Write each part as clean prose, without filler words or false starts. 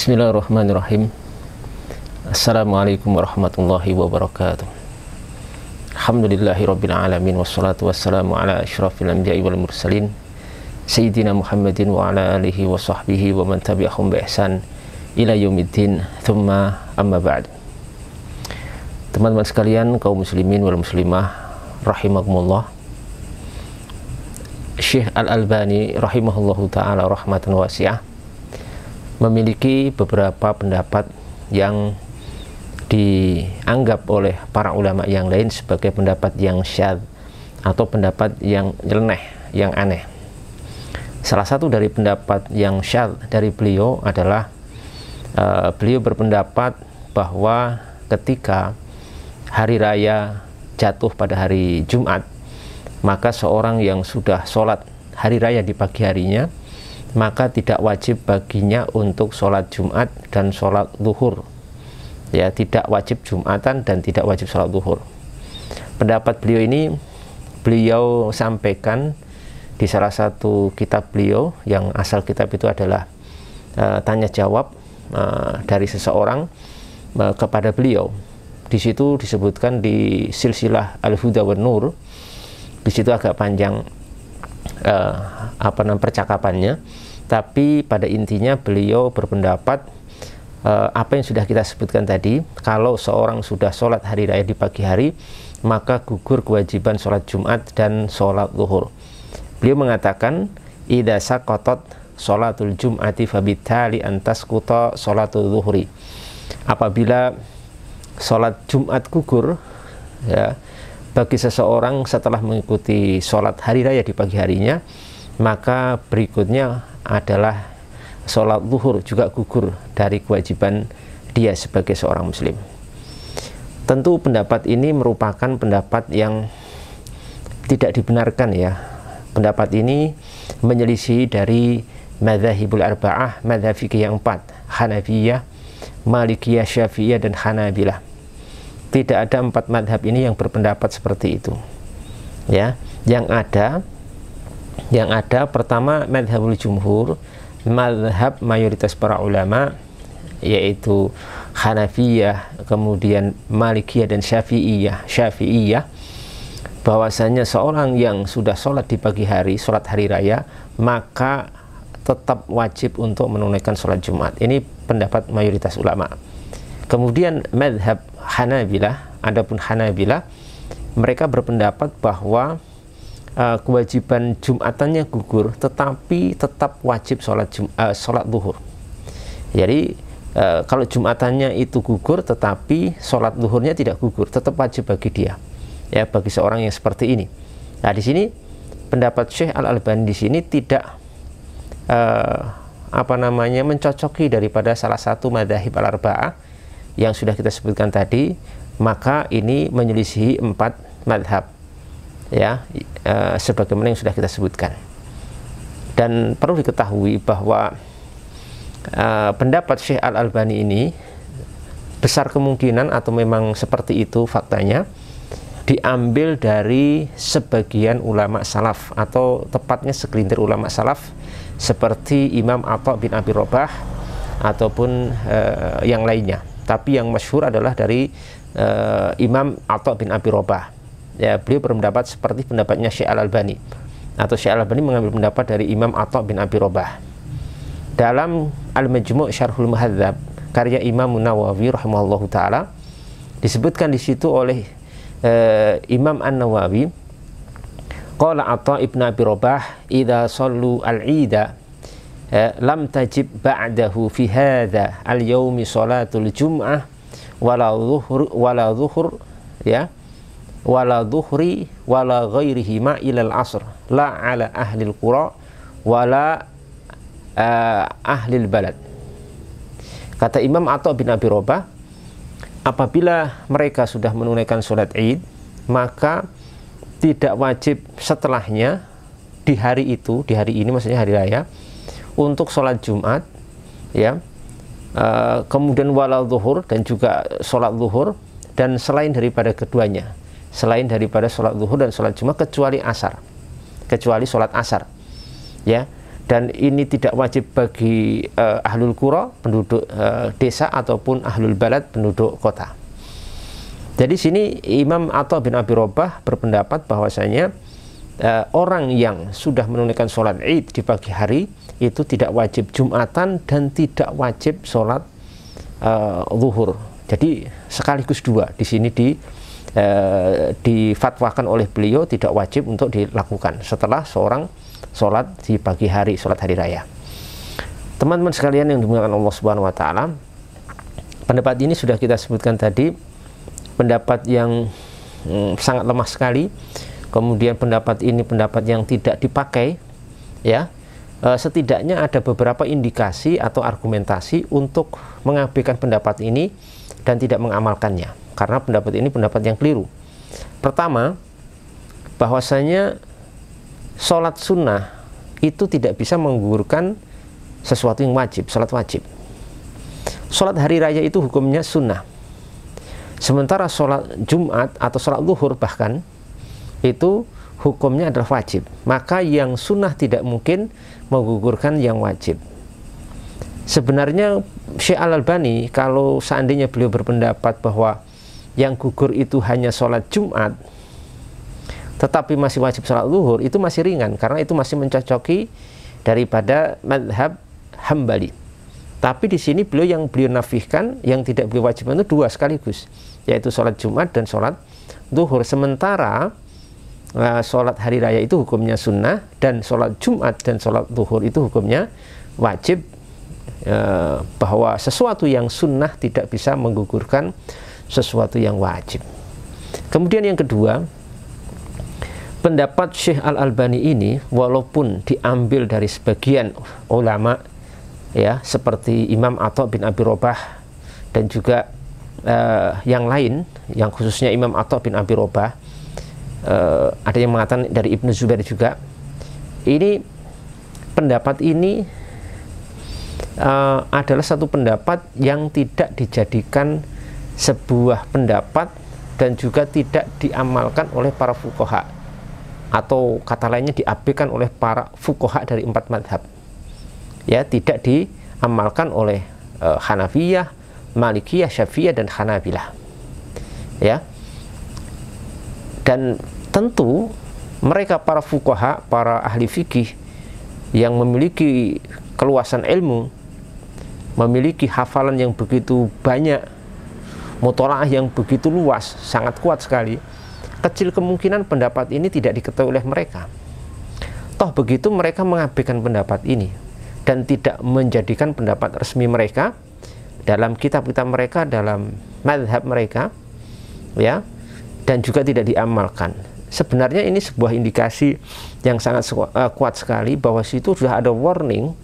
Bismillahirrahmanirrahim. Assalamualaikum warahmatullahi wabarakatuh. Alhamdulillahirabbil alamin wassalatu wassalamu ala asyrafil anbiya'i wal mursalin sayyidina Muhammadin wa ala alihi wa sahbihi wa man tabi'ahum bi ihsan ila yaumiddin. Tsumma amma ba'd. Teman-teman sekalian, kaum muslimin wal muslimah rahimakumullah. Syekh Al-Albani rahimahullahu taala rahmatan wasi'ah memiliki beberapa pendapat yang dianggap oleh para ulama yang lain sebagai pendapat yang syadz atau pendapat yang nyeleneh, yang aneh. Salah satu dari pendapat yang syadz dari beliau adalah beliau berpendapat bahwa ketika hari raya jatuh pada hari Jumat, maka seorang yang sudah sholat hari raya di pagi harinya, maka tidak wajib baginya untuk sholat Jumat dan sholat zuhur. Ya, tidak wajib Jumatan dan tidak wajib sholat zuhur. Pendapat beliau ini beliau sampaikan di salah satu kitab beliau, yang asal kitab itu adalah tanya jawab dari seseorang kepada beliau. Di situ disebutkan di silsilah Al-Huda wan Nur. Di situ agak panjang percakapannya, tapi pada intinya beliau berpendapat apa yang sudah kita sebutkan tadi, kalau seorang sudah sholat hari raya di pagi hari, maka gugur kewajiban sholat Jumat dan sholat zuhur. Beliau mengatakan, idza saqatat sholatul Jum'ati fabitali antasquta sholatul zuhri. Apabila sholat Jumat gugur, ya, bagi seseorang setelah mengikuti sholat hari raya di pagi harinya, maka berikutnya adalah sholat zuhur juga gugur dari kewajiban dia sebagai seorang muslim. Tentu pendapat ini merupakan pendapat yang tidak dibenarkan, ya. Pendapat ini menyelisih dari madzhabul arba'ah, madzhab fikih yang 4, Hanafiyah, Malikiyah, Syafi'iyah, dan Hanabilah. Tidak ada 4 madhab ini yang berpendapat seperti itu, ya. Yang ada pertama madhabul jumhur, madhab mayoritas para ulama, yaitu Hanafiyah, kemudian Malikiyah dan Syafi'iyah, bahwasanya seorang yang sudah sholat di pagi hari, sholat hari raya, maka tetap wajib untuk menunaikan sholat Jumat. Ini pendapat mayoritas ulama. Kemudian madhab Hanabilah, adapun Hanabilah, mereka berpendapat bahwa kewajiban Jumatannya gugur, tetapi tetap wajib sholat zuhur. Jadi kalau Jumatannya itu gugur, tetapi sholat zuhurnya tidak gugur, tetap wajib bagi dia, ya, bagi seorang yang seperti ini. Nah, di sini pendapat Syekh Al-Albani di sini tidak mencocoki daripada salah satu madzhab al-arba'ah yang sudah kita sebutkan tadi, maka ini menyelisihi 4 madhab, ya, sebagaimana yang sudah kita sebutkan. Dan perlu diketahui bahwa pendapat Syekh Al-Albani ini besar kemungkinan, atau memang seperti itu faktanya, diambil dari sebagian ulama salaf, atau tepatnya segelintir ulama salaf seperti Imam Atha bin Abi Rabah ataupun yang lainnya. Tapi yang masyhur adalah dari Imam Atha bin Abi Rabah. Ya, beliau berpendapat seperti pendapatnya Syekh Al-Albani, atau Syekh Al-Albani mengambil pendapat dari Imam Atha bin Abi Rabah. Dalam Al-Majmu' Syarhul Muhadzab karya Imam Nawawi rahimahullahu taala, disebutkan di situ oleh Imam An-Nawawi, qala Atha ibn Abi Rabah, idza sallu al-'ida lam tajib ba'dahu fi hadha al-yawmi salatul jum'ah wala zuhur, ya, wala zuhri wala ghairihi ma ilal asr la ala ahlil qura wala ahlil balad. Kata Imam Atha bin Abi Rabah, apabila mereka sudah menunaikan sholat id, maka tidak wajib setelahnya di hari itu, di hari ini maksudnya hari raya, untuk sholat Jumat, ya, kemudian wala zuhur, dan juga sholat zuhur, dan selain daripada keduanya, selain daripada sholat zuhur dan sholat Jumat, kecuali asar, kecuali sholat asar, ya. dan ini tidak wajib bagi ahlul qura, penduduk desa, ataupun ahlul balad, penduduk kota. Jadi sini Imam Atha bin Abi Rabah berpendapat bahwasanya orang yang sudah menunaikan sholat Id di pagi hari itu tidak wajib Jumatan dan tidak wajib sholat zuhur. Jadi sekaligus dua di sini difatwakan oleh beliau tidak wajib untuk dilakukan setelah seorang sholat di pagi hari, sholat hari raya. Teman-teman sekalian yang dimuliakan Allah Subhanahu wa taala, pendapat ini sudah kita sebutkan tadi, pendapat yang sangat lemah sekali. Kemudian pendapat ini pendapat yang tidak dipakai, ya. Setidaknya ada beberapa indikasi atau argumentasi untuk mengabaikan pendapat ini dan tidak mengamalkannya, karena pendapat ini pendapat yang keliru. Pertama, bahwasanya sholat sunnah itu tidak bisa menggugurkan sesuatu yang wajib, sholat wajib. Sholat hari raya itu hukumnya sunnah, sementara sholat Jumat atau sholat zuhur bahkan itu hukumnya adalah wajib. Maka yang sunnah tidak mungkin menggugurkan yang wajib. Sebenarnya Syekh Al-Albani kalau seandainya beliau berpendapat bahwa yang gugur itu hanya sholat Jumat tetapi masih wajib sholat zuhur, itu masih ringan, karena itu masih mencocoki daripada madhab Hambali. Tapi di sini beliau nafihkan, yang tidak beliau wajibkan itu dua sekaligus, yaitu sholat Jumat dan sholat zuhur. Sementara sholat hari raya itu hukumnya sunnah, dan sholat Jumat dan sholat zuhur itu hukumnya wajib, bahwa sesuatu yang sunnah tidak bisa menggugurkan sesuatu yang wajib. Kemudian yang kedua, pendapat Syekh Al-Albani ini walaupun diambil dari sebagian ulama, ya, seperti Imam Atha bin Abi Rabah dan juga yang lain, yang khususnya Imam Atha bin Abi Rabah, ada yang mengatakan dari Ibnu Zubair juga, ini pendapat ini adalah satu pendapat yang tidak dijadikan sebuah pendapat dan juga tidak diamalkan oleh para fuqaha, atau kata lainnya diabaikan oleh para fuqaha dari 4 madhab, ya, tidak diamalkan oleh Hanafiyah, Malikiyah, Syafi'iyah, dan Hanabilah, ya. Dan tentu mereka para fuqaha, para ahli fikih yang memiliki keluasan ilmu, memiliki hafalan yang begitu banyak, mutolaah yang begitu luas, sangat kuat sekali, kecil kemungkinan pendapat ini tidak diketahui oleh mereka. Toh begitu mereka mengabaikan pendapat ini dan tidak menjadikan pendapat resmi mereka dalam kitab-kitab mereka, dalam mazhab mereka, ya, dan juga tidak diamalkan. Sebenarnya ini sebuah indikasi yang sangat kuat sekali bahwa situ sudah ada warning,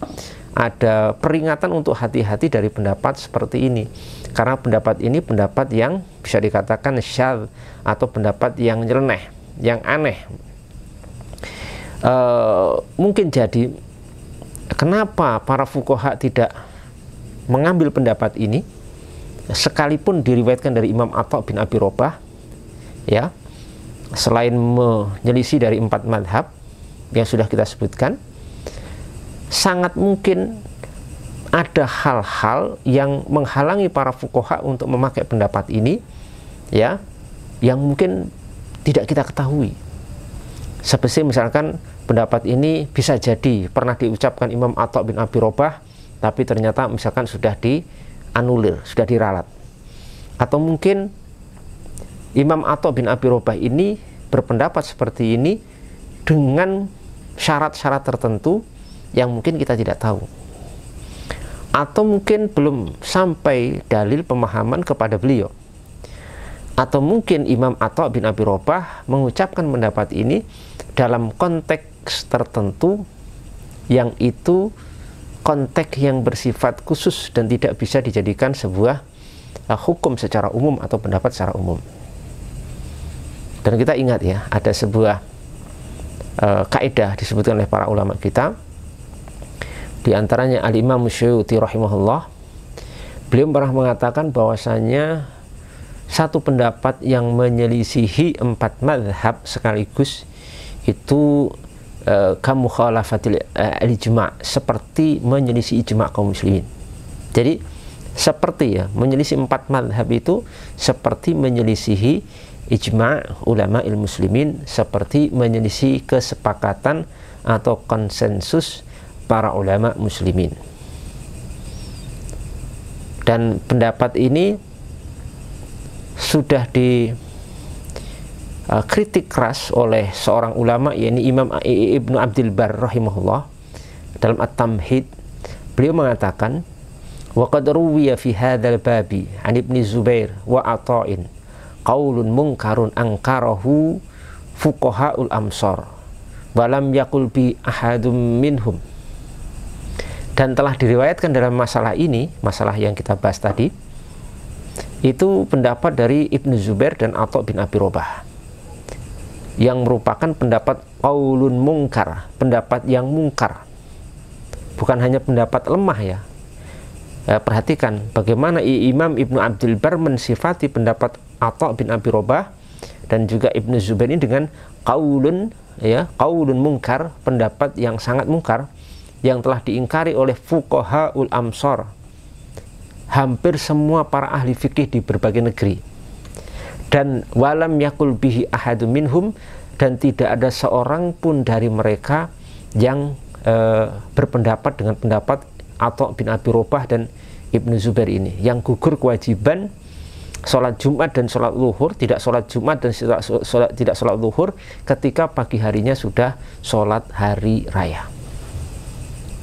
ada peringatan untuk hati-hati dari pendapat seperti ini, karena pendapat ini pendapat yang bisa dikatakan syadz atau pendapat yang nyeleneh, yang aneh. Mungkin jadi kenapa para fuqaha tidak mengambil pendapat ini, sekalipun diriwayatkan dari Imam Atha bin Abi Rabah, ya, selain menyelisih dari 4 madhab yang sudah kita sebutkan, sangat mungkin ada hal-hal yang menghalangi para fuqaha untuk memakai pendapat ini, ya, yang mungkin tidak kita ketahui. Seperti misalkan pendapat ini bisa jadi pernah diucapkan Imam Atha bin Abi Rabah, tapi ternyata misalkan sudah dianulir, sudah diralat. Atau mungkin Imam Atha bin Abi Rabah ini berpendapat seperti ini dengan syarat-syarat tertentu yang mungkin kita tidak tahu, atau mungkin belum sampai dalil pemahaman kepada beliau, atau mungkin Imam Atha bin Abi Rabah mengucapkan pendapat ini dalam konteks tertentu yang itu konteks yang bersifat khusus dan tidak bisa dijadikan sebuah hukum secara umum atau pendapat secara umum. Dan kita ingat, ya, ada sebuah kaidah disebutkan oleh para ulama kita, di antaranya Al-Imam Suyuti rahimahullah. Beliau pernah mengatakan bahwasanya satu pendapat yang menyelisihi 4 mazhab sekaligus itu kamukhalafatil ijma', seperti menyelisih ijma' kaum muslimin. Jadi seperti ya, menyelisih 4 madhab itu seperti menyelisihi ijma' ulama muslimin, seperti menyelisih kesepakatan atau konsensus para ulama muslimin. Dan pendapat ini sudah dikritik keras oleh seorang ulama, yakni Imam Ibnu Abdul Barr rahimahullah dalam At-Tamhid. Beliau mengatakan, wa qad ruwiya fi hadzal babi an Ibnu Zubair wa Ata'in qaulun munkarun angkarahu fuqahaul amsar wa lam yaqul bi ahadum minhum. Dan telah diriwayatkan dalam masalah ini, masalah yang kita bahas tadi, itu pendapat dari Ibnu Zubair dan Atha bin Abi Robah, yang merupakan pendapat qaulun mungkar, pendapat yang mungkar, bukan hanya pendapat lemah ya. Perhatikan bagaimana Imam Ibnu Abdul Barr mensifati pendapat Atha bin Abi Robah dan juga Ibnu Zubair ini dengan qaulun ya, qaulun mungkar, pendapat yang sangat mungkar, yang telah diingkari oleh fuqahaul amsar, hampir semua para ahli fikih di berbagai negeri. Dan walam yakul bihi ahadum minhum, dan tidak ada seorang pun dari mereka yang berpendapat dengan pendapat Atha bin Abi Robah dan Ibnu Zubair ini, yang gugur kewajiban sholat Jumat dan sholat zuhur, tidak sholat Jumat dan tidak sholat zuhur ketika pagi harinya sudah sholat hari raya.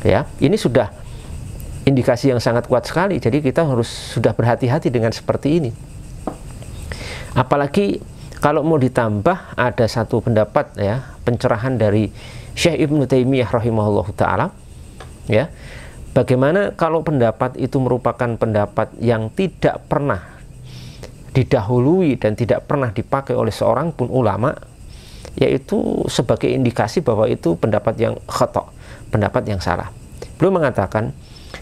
Ya, ini sudah indikasi yang sangat kuat sekali. Jadi kita harus sudah berhati-hati dengan seperti ini. Apalagi kalau mau ditambah ada satu pendapat ya, pencerahan dari Syekh Ibnu Taimiyah rahimahullah taala ya. Bagaimana kalau pendapat itu merupakan pendapat yang tidak pernah didahului dan tidak pernah dipakai oleh seorang pun ulama, yaitu sebagai indikasi bahwa itu pendapat yang khata', pendapat yang salah. Beliau mengatakan,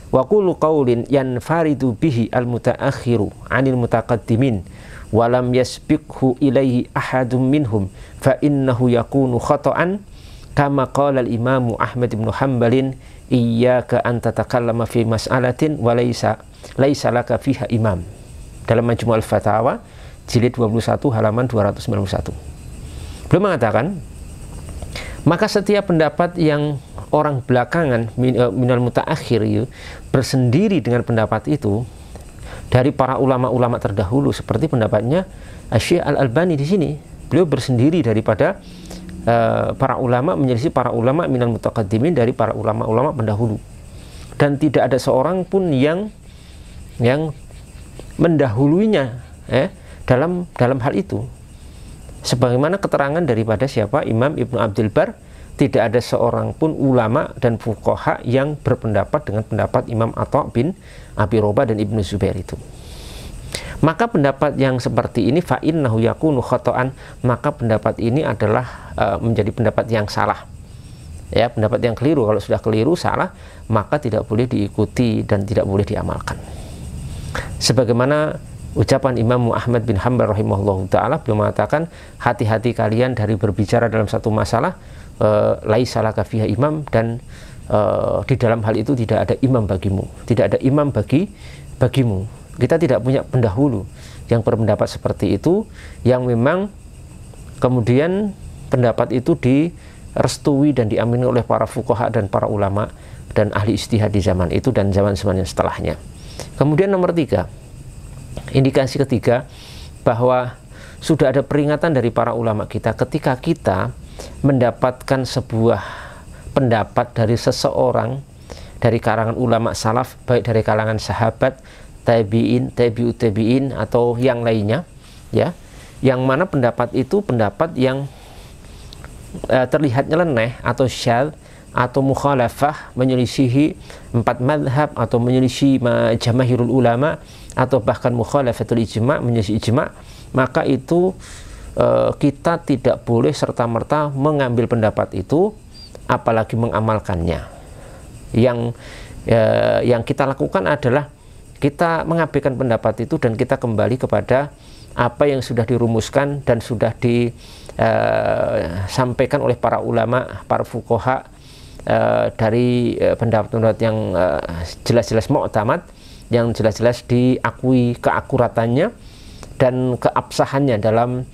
wa kullu qaulin yanfaridu bihi al-mutaakhiru 'anil mutaqaddimin wa lam yasbiqhu ilaihi ahadum minhum fa innahu yakunu khata'an kama qala al-Imam Ahmad bin Hanbalin iyyaka an tatakallama fi mas'alatin wa laisa laka fiha imam, dalam Majmu' al-Fatawa jilid 21 halaman 291. Beliau mengatakan, maka setiap pendapat yang orang belakangan minal mutaakhir bersendiri dengan pendapat itu dari para ulama-ulama terdahulu, seperti pendapatnya Syekh Al-Albani di sini. Beliau bersendiri daripada para ulama, menyelisih para ulama minal mutaqaddimin, dari para ulama-ulama pendahulu, dan tidak ada seorang pun yang mendahuluinya dalam hal itu, sebagaimana keterangan daripada siapa? Imam Ibnu Abdul Barr. Tidak ada seorang pun ulama dan fuqaha yang berpendapat dengan pendapat Imam Atha bin Abi Robah dan Ibnu Zubair itu. Maka pendapat yang seperti ini fa innahu yakunu khata'an, maka pendapat ini adalah menjadi pendapat yang salah. Ya, pendapat yang keliru. Kalau sudah keliru, salah, maka tidak boleh diikuti dan tidak boleh diamalkan. Sebagaimana ucapan Imam Ahmad bin Hanbal rahimahullah ta'ala, beliau mengatakan, hati-hati kalian dari berbicara dalam satu masalah laisa laka fiha imam, dan di dalam hal itu tidak ada imam bagimu, tidak ada imam bagimu. Kita tidak punya pendahulu yang berpendapat seperti itu, yang memang kemudian pendapat itu direstui dan diamini oleh para fuqaha dan para ulama dan ahli ijtihad di zaman itu dan zaman-zaman yang setelahnya. Kemudian nomor 3, indikasi ketiga, bahwa sudah ada peringatan dari para ulama kita ketika kita mendapatkan sebuah pendapat dari seseorang dari kalangan ulama salaf, baik dari kalangan sahabat, tabi'in, tabi'ut tabi'in atau yang lainnya ya, yang mana pendapat itu pendapat yang terlihat nyeleneh atau syadz atau mukhalafah, menyelisihi 4 madhab atau menyelisih jamaahirul ulama atau bahkan mukhalafatul ijma', menyelisih ijma', maka itu kita tidak boleh serta-merta mengambil pendapat itu, apalagi mengamalkannya. Yang kita lakukan adalah kita mengabaikan pendapat itu dan kita kembali kepada apa yang sudah dirumuskan dan sudah disampaikan oleh para ulama, para fuqaha dari pendapat-pendapat yang jelas-jelas mu'tamad, yang jelas-jelas diakui keakuratannya dan keabsahannya dalam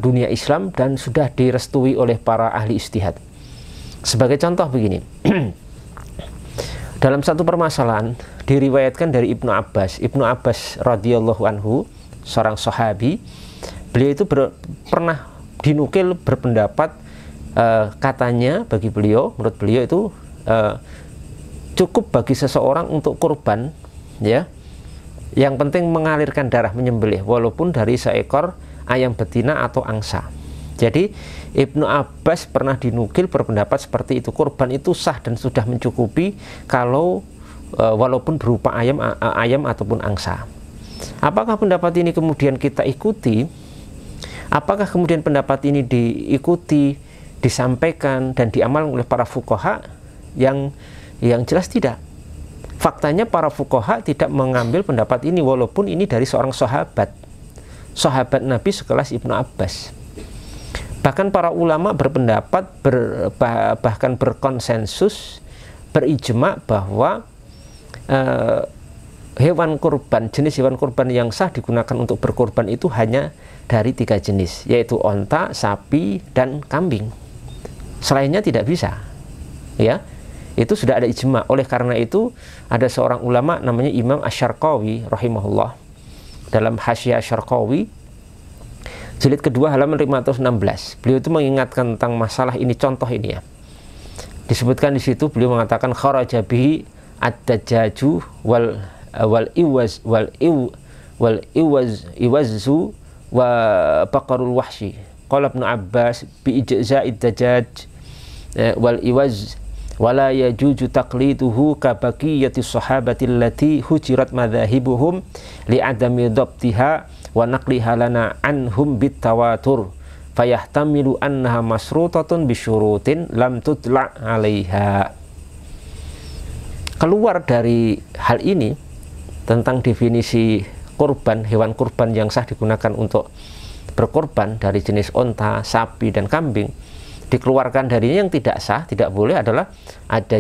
dunia Islam dan sudah direstui oleh para ahli ijtihad. Sebagai contoh begini, dalam satu permasalahan diriwayatkan dari Ibnu Abbas radhiyallahu anhu, seorang sahabi, beliau itu pernah dinukil berpendapat, katanya bagi beliau, menurut beliau itu cukup bagi seseorang untuk kurban, ya, yang penting mengalirkan darah, menyembelih walaupun dari seekor ayam betina atau angsa. Jadi Ibnu Abbas pernah dinukil berpendapat seperti itu, kurban itu sah dan sudah mencukupi kalau walaupun berupa ayam ataupun angsa. Apakah pendapat ini kemudian kita ikuti? Apakah kemudian pendapat ini diikuti, disampaikan dan diamalkan oleh para fuqaha? Yang jelas tidak. Faktanya para fuqaha tidak mengambil pendapat ini walaupun ini dari seorang sahabat Nabi sekelas Ibnu Abbas. Bahkan para ulama berpendapat, bahkan berkonsensus, berijma bahwa jenis hewan kurban yang sah digunakan untuk berkurban itu hanya dari 3 jenis, yaitu onta, sapi, dan kambing. Selainnya tidak bisa, ya. Itu sudah ada ijma. Oleh karena itu ada seorang ulama namanya Imam Asy-Syarqawi rahimahullah, dalam Hasyiah Asy-Syarqawi jilid kedua halaman 516, beliau itu mengingatkan tentang masalah ini. Contoh ini ya, disebutkan di situ, beliau mengatakan kharaja bihi ad-dajjaju wal iwazzu wa baqarul wahshi. Qala Ibnu Abbas bi ijza'id dajjaj wal iwaz wala yajuju taqliduhu ka baqiyati sahabati allati hujirat madhahibuhum li'adami dhabtiha wa naqliha lana anhum bitawatur fayahtamilu annaha masrutatun bisyurutin lam tutla' 'alaiha. Keluar dari hal ini tentang definisi kurban, hewan kurban yang sah digunakan untuk berkurban dari jenis onta, sapi, dan kambing, dikeluarkan darinya yang tidak sah, tidak boleh adalah ada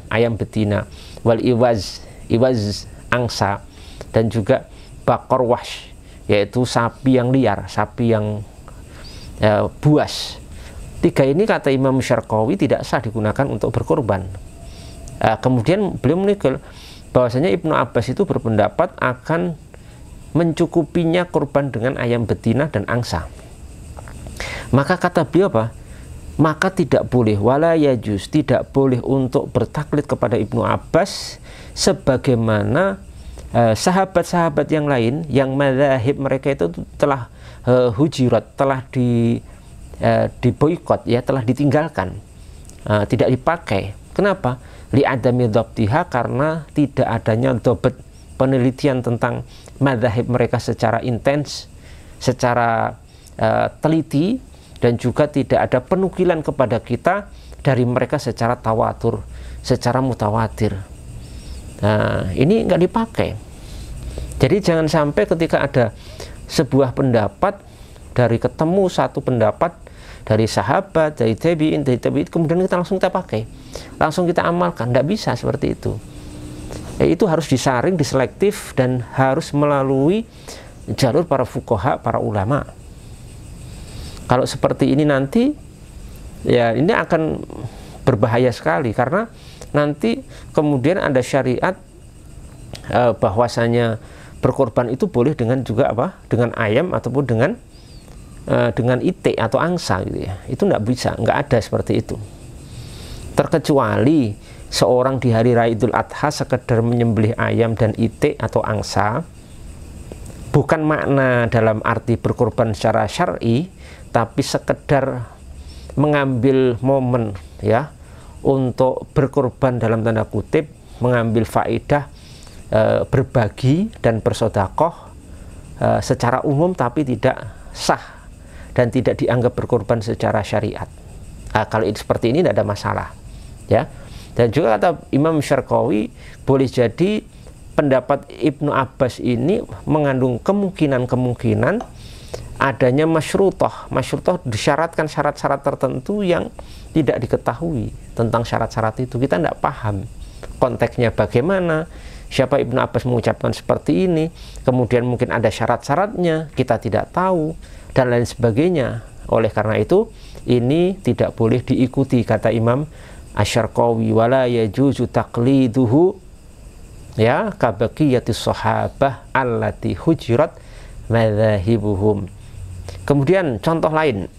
ayam betina, wal iwaz angsa, dan juga bakor wash, yaitu sapi yang liar, sapi yang buas. 3 ini kata Imam Syarqawi tidak sah digunakan untuk berkurban. Kemudian beliau menukil bahwasanya Ibnu Abbas itu berpendapat akan mencukupinya kurban dengan ayam betina dan angsa. Maka kata beliau apa? Maka tidak boleh, wala yajuz, tidak boleh untuk bertaklid kepada Ibnu Abbas sebagaimana sahabat-sahabat yang lain yang mazhab mereka itu telah hujirat, telah diboikot, ya, telah ditinggalkan, tidak dipakai. Kenapa? Li'adami dhabtiha, karena tidak adanya dhabt, penelitian tentang mazhab mereka secara intens, secara teliti, dan juga tidak ada penukilan kepada kita dari mereka secara tawatur, secara mutawatir. Nah, ini nggak dipakai. Jadi jangan sampai ketika ada sebuah pendapat, dari ketemu satu pendapat dari sahabat, dari tabi'in, kemudian kita pakai, langsung kita amalkan. Nggak bisa seperti itu. Itu harus disaring, diselektif, dan harus melalui jalur para fuqaha, para ulama. Kalau seperti ini nanti, ya ini akan berbahaya sekali, karena nanti kemudian ada syariat bahwasanya berkorban itu boleh dengan juga dengan ayam ataupun dengan itik atau angsa gitu ya. Itu nggak bisa, nggak ada seperti itu. Terkecuali seorang di hari raya Idul Adha sekedar menyembelih ayam dan itik atau angsa, bukan makna dalam arti berkorban secara syar'i, tapi sekedar mengambil momen, ya, untuk berkorban dalam tanda kutip, mengambil faedah, berbagi dan bersedekah secara umum, tapi tidak sah dan tidak dianggap berkorban secara syariat. Kalau seperti ini tidak ada masalah, ya. Dan juga kata Imam Syarqawi, boleh jadi pendapat Ibnu Abbas ini mengandung kemungkinan adanya masyrutoh. Masyrutoh disyaratkan syarat-syarat tertentu yang tidak diketahui tentang syarat-syarat itu. Kita tidak paham konteksnya bagaimana, siapa Ibnu Abbas mengucapkan seperti ini, kemudian mungkin ada syarat-syaratnya, kita tidak tahu, dan lain sebagainya. Oleh karena itu, ini tidak boleh diikuti, kata Imam Asy-Syarqawi, wala yajuzu taqliduhu ya kabaqiyatis sahabah allati hujirat madzahibuhum. Kemudian contoh lain,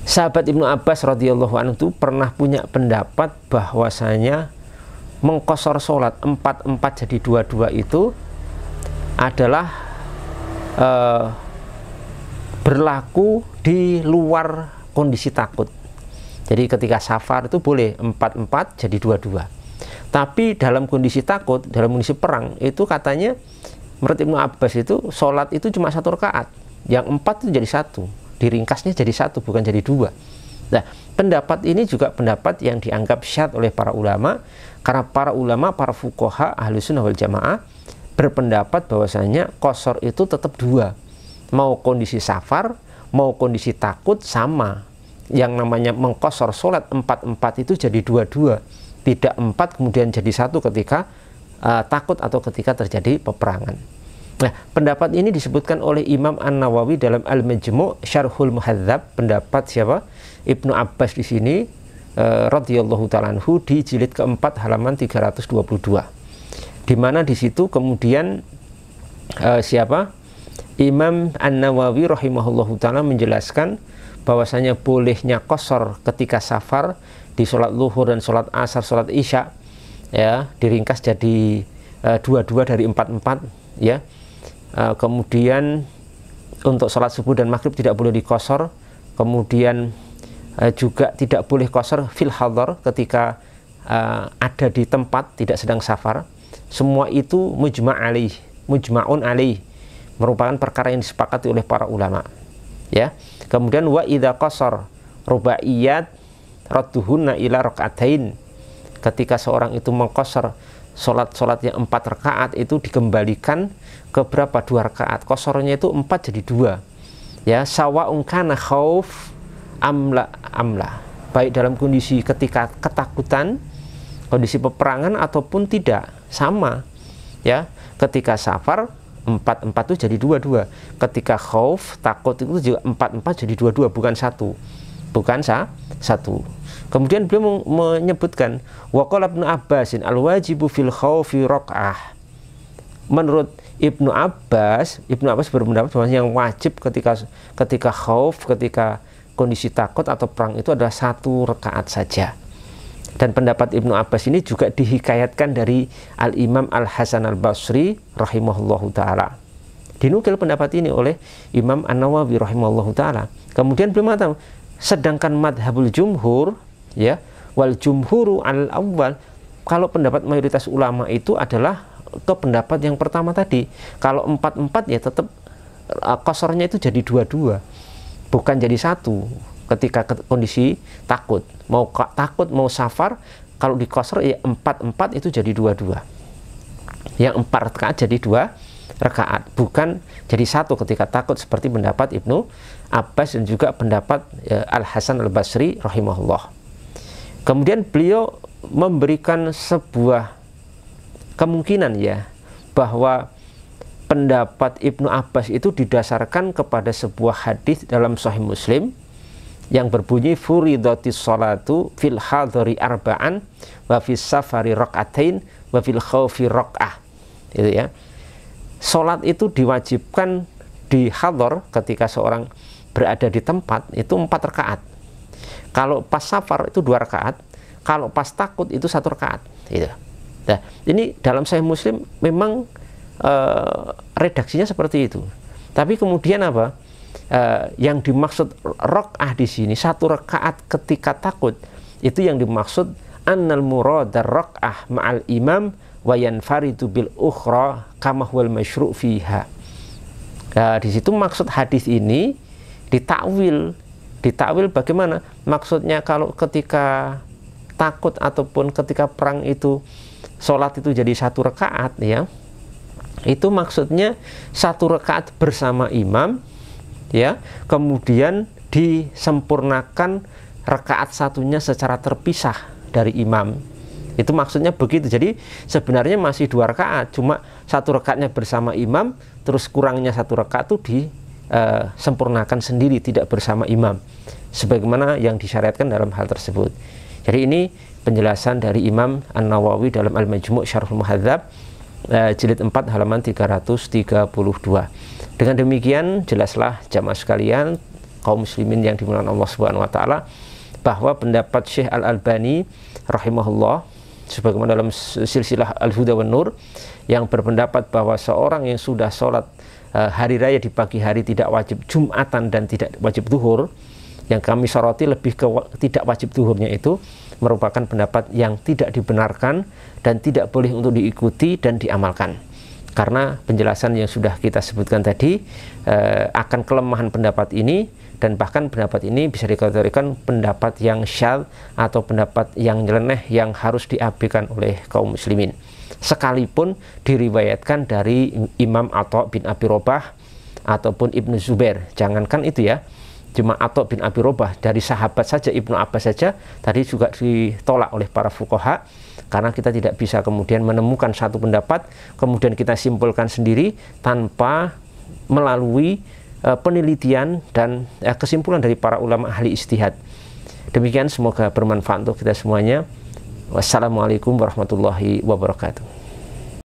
sahabat Ibnu Abbas radhiyallahu anhu itu pernah punya pendapat bahwasanya mengqashar sholat 4-4 jadi 2-2 itu adalah berlaku di luar kondisi takut. Jadi ketika safar itu boleh 4-4 jadi 2-2. Tapi dalam kondisi takut, dalam kondisi perang itu katanya menurut Ibnu Abbas itu sholat itu cuma 1 rakaat, yang 4 itu jadi 1, diringkasnya jadi 1 bukan jadi 2. Nah, pendapat ini juga pendapat yang dianggap syadz oleh para ulama, karena para ulama, para fuqaha ahli sunnah wal jamaah berpendapat bahwasanya qashar itu tetap 2, mau kondisi safar mau kondisi takut sama. Yang namanya mengqashar sholat 4-4 itu jadi 2-2, tidak 4 kemudian jadi 1 ketika takut atau ketika terjadi peperangan. Nah, pendapat ini disebutkan oleh Imam An-Nawawi dalam Al-Majmu' Syarhul Muhadzab, pendapat siapa? Ibnu Abbas di sini radhiyallahu ta'ala anhu di jilid keempat halaman 322. Di mana di situ kemudian siapa? Imam An-Nawawi rahimahullahu ta'ala menjelaskan bahwasanya bolehnya qashar ketika safar di sholat zuhur dan sholat asar, sholat isya, ya, diringkas jadi 2-2 dari 4-4, ya. Kemudian untuk sholat subuh dan maghrib tidak boleh diqashar. Kemudian juga tidak boleh qashar fil hadar ketika ada di tempat tidak sedang safar. Semua itu mujma'un alaih, merupakan perkara yang disepakati oleh para ulama, ya. Kemudian wa idza qashar rubaiyat radduhunna ila rakaatain, ketika seorang itu mengqashar sholat yang 4 rakaat itu dikembalikan ke berapa? 2 rakaat. Qasharnya itu 4 jadi 2, ya. Sawa'un kana khauf amla, baik dalam kondisi ketika ketakutan, kondisi peperangan ataupun tidak, sama, ya. Ketika safar 4-4 itu jadi 2-2, ketika khauf takut itu juga 4-4 jadi 2-2, bukan 1. Kemudian beliau menyebutkan waqala Ibnu Abbasin al-wajibu fil khaufi raq'ah. Menurut Ibnu Abbas berpendapat bahwa yang wajib ketika khauf, ketika kondisi takut atau perang itu adalah 1 rakaat saja. Dan pendapat Ibnu Abbas ini juga dihikayatkan dari Al-Imam Al-Hasan Al-Basri rahimahullahu ta'ala. Dinukil pendapat ini oleh Imam An-Nawawi rahimahullahu ta'ala. Kemudian beliau mengatakan, sedangkan madhabul jumhur, ya, wal jumhuru al-awwal, kalau pendapat mayoritas ulama itu adalah ke pendapat yang pertama tadi. Kalau 4-4 ya tetap qasharnya itu jadi 2-2, bukan jadi 1 ketika kondisi takut. Mau takut mau safar, kalau di qashar ya 4-4 itu jadi 2-2. Yang 4 rakaat jadi 2 rakaat, bukan jadi 1 ketika takut seperti pendapat Ibnu Abbas dan juga pendapat Al-Hasan Al-Basri rahimahullah. Kemudian beliau memberikan sebuah kemungkinan, ya, bahwa pendapat Ibnu Abbas itu didasarkan kepada sebuah hadis dalam Sahih Muslim yang berbunyi furidatis sholatu fil hadari arba'an wa fis safari rak'atain wa fil khaufi rak'ah. Itu, ya. Salat itu diwajibkan di hadar ketika seorang berada di tempat itu 4 rakaat. Kalau pas safar itu 2 rakaat, kalau pas takut itu 1 rakaat. Gitu. Nah, ini dalam Sahih Muslim memang redaksinya seperti itu. Tapi kemudian apa? Yang dimaksud rakaah di sini 1 rakaat ketika takut, itu yang dimaksud annal murad rakaah ma'al imam wa yanfaridu bil ukhra kama huwal masyru' fiha. Di situ maksud hadis ini ditakwil bagaimana? Maksudnya kalau ketika takut ataupun ketika perang itu sholat itu jadi 1 rakaat ya, itu maksudnya 1 rakaat bersama imam ya, kemudian disempurnakan rakaat satunya secara terpisah dari imam. Itu maksudnya begitu. Jadi sebenarnya masih 2 rakaat, cuma 1 rakaatnya bersama imam, terus kurangnya 1 rakaat itu disempurnakan sendiri, tidak bersama imam, sebagaimana yang disyariatkan dalam hal tersebut. Jadi ini penjelasan dari Imam An-Nawawi dalam Al-Majmu' Syarhul Muhadzab jilid 4 halaman 332. Dengan demikian jelaslah jamaah sekalian, kaum muslimin yang dimuliakan Allah Subhanahu wa taala, bahwa pendapat Syekh Al-Albani rahimahullah sebagaimana dalam silsilah Al-Huda wan Nur yang berpendapat bahwa seorang yang sudah sholat hari raya di pagi hari tidak wajib Jumatan dan tidak wajib zuhur, yang kami soroti lebih ke tidak wajib zuhurnya, itu merupakan pendapat yang tidak dibenarkan dan tidak boleh untuk diikuti dan diamalkan, karena penjelasan yang sudah kita sebutkan tadi akan kelemahan pendapat ini, dan bahkan pendapat ini bisa dikategorikan pendapat yang syadz atau pendapat yang nyeleneh yang harus diabaikan oleh kaum muslimin, sekalipun diriwayatkan dari Imam Atha bin Abi Robah ataupun Ibnu Zubair. Jangankan itu ya, cuma Atha bin Abi Robah, dari sahabat saja, Ibnu Abbas saja tadi juga ditolak oleh para fuqaha, karena kita tidak bisa kemudian menemukan satu pendapat kemudian kita simpulkan sendiri tanpa melalui penelitian dan kesimpulan dari para ulama ahli ijtihad. Demikian, semoga bermanfaat untuk kita semuanya. Wassalamualaikum warahmatullahi wabarakatuh.